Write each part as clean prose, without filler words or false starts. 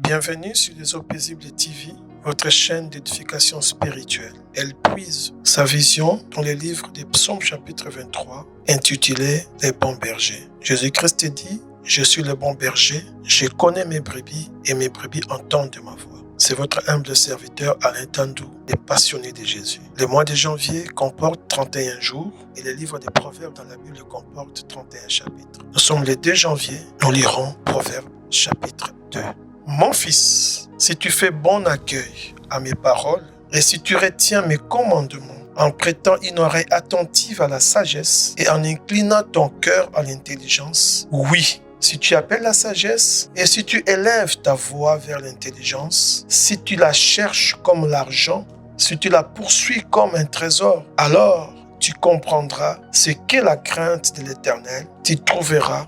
Bienvenue sur les eaux paisibles TV, votre chaîne d'édification spirituelle. Elle puise sa vision dans les livres des Psaumes chapitre 23, intitulé « Les bons bergers ». Jésus-Christ dit « Je suis le bon berger, je connais mes brebis et mes brebis entendent ma voix ». C'est votre humble serviteur Alain Tandou, les passionnés de Jésus. Le mois de janvier comporte 31 jours et le livre des Proverbes dans la Bible comporte 31 chapitres. Nous sommes le 2 janvier, nous lirons Proverbes chapitre 2. Mon fils, si tu fais bon accueil à mes paroles et si tu retiens mes commandements en prêtant une oreille attentive à la sagesse et en inclinant ton cœur à l'intelligence, oui, si tu appelles la sagesse et si tu élèves ta voix vers l'intelligence, si tu la cherches comme l'argent, si tu la poursuis comme un trésor, alors tu comprendras ce qu'est la crainte de l'Éternel, tu trouveras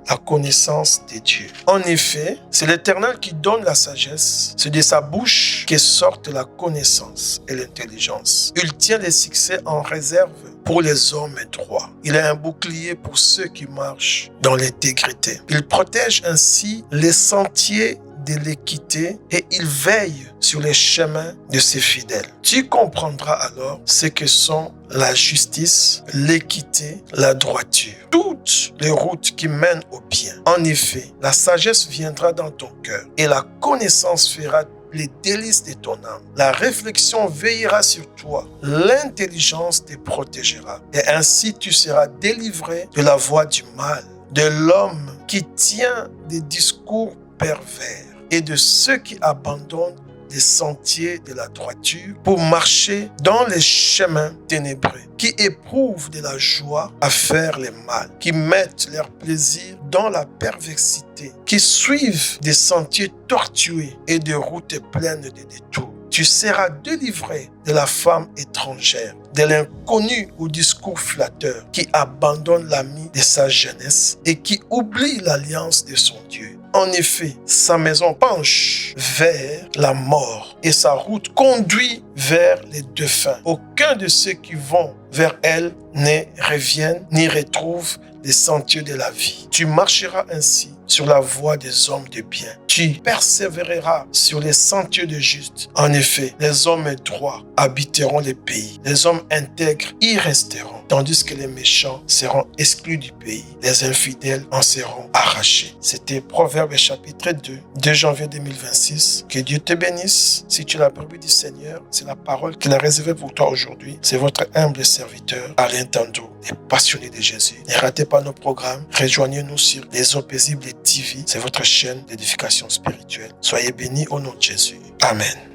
la connaissance de Dieu. En effet, c'est l'Éternel qui donne la sagesse. C'est de sa bouche que sortent la connaissance et l'intelligence. Il tient les succès en réserve pour les hommes droits. Il est un bouclier pour ceux qui marchent dans l'intégrité. Il protège ainsi les sentiers de l'équité et il veille sur les chemins de ses fidèles. Tu comprendras alors ce que sont la justice, l'équité, la droiture. Toutes les routes qui mènent au bien. En effet, la sagesse viendra dans ton cœur et la connaissance fera les délices de ton âme. La réflexion veillera sur toi. L'intelligence te protégera. Et ainsi tu seras délivré de la voie du mal, de l'homme qui tient des discours pervers et de ceux qui abandonnent les sentiers de la droiture pour marcher dans les chemins ténébreux, qui éprouvent de la joie à faire le mal, qui mettent leur plaisir dans la perversité, qui suivent des sentiers tortueux et des routes pleines de détours. Tu seras délivré de la femme étrangère, de l'inconnu au discours flatteur, qui abandonne l'ami de sa jeunesse et qui oublie l'alliance de son Dieu. En effet, sa maison penche vers la mort et sa route conduit vers les défunts. Aucun de ceux qui vont vers elle ne reviennent ni retrouvent les sentiers de la vie. Tu marcheras ainsi sur la voie des hommes de bien. Tu persévéreras sur les sentiers de justes. En effet, les hommes droits habiteront les pays. Les hommes intègres y resteront, tandis que les méchants seront exclus du pays. Les infidèles en seront arrachés. C'était Proverbes chapitre 2 janvier 2026. Que Dieu te bénisse. Si tu l'as brebis du Seigneur, c'est la parole qu'il a réservée pour toi aujourd'hui. C'est votre humble serviteur, Alain Tandou, les passionnés de Jésus. Ne ratez pas nos programmes. Rejoignez-nous sur les eaux paisibles TV. C'est votre chaîne d'édification spirituelle. Soyez bénis au nom de Jésus. Amen.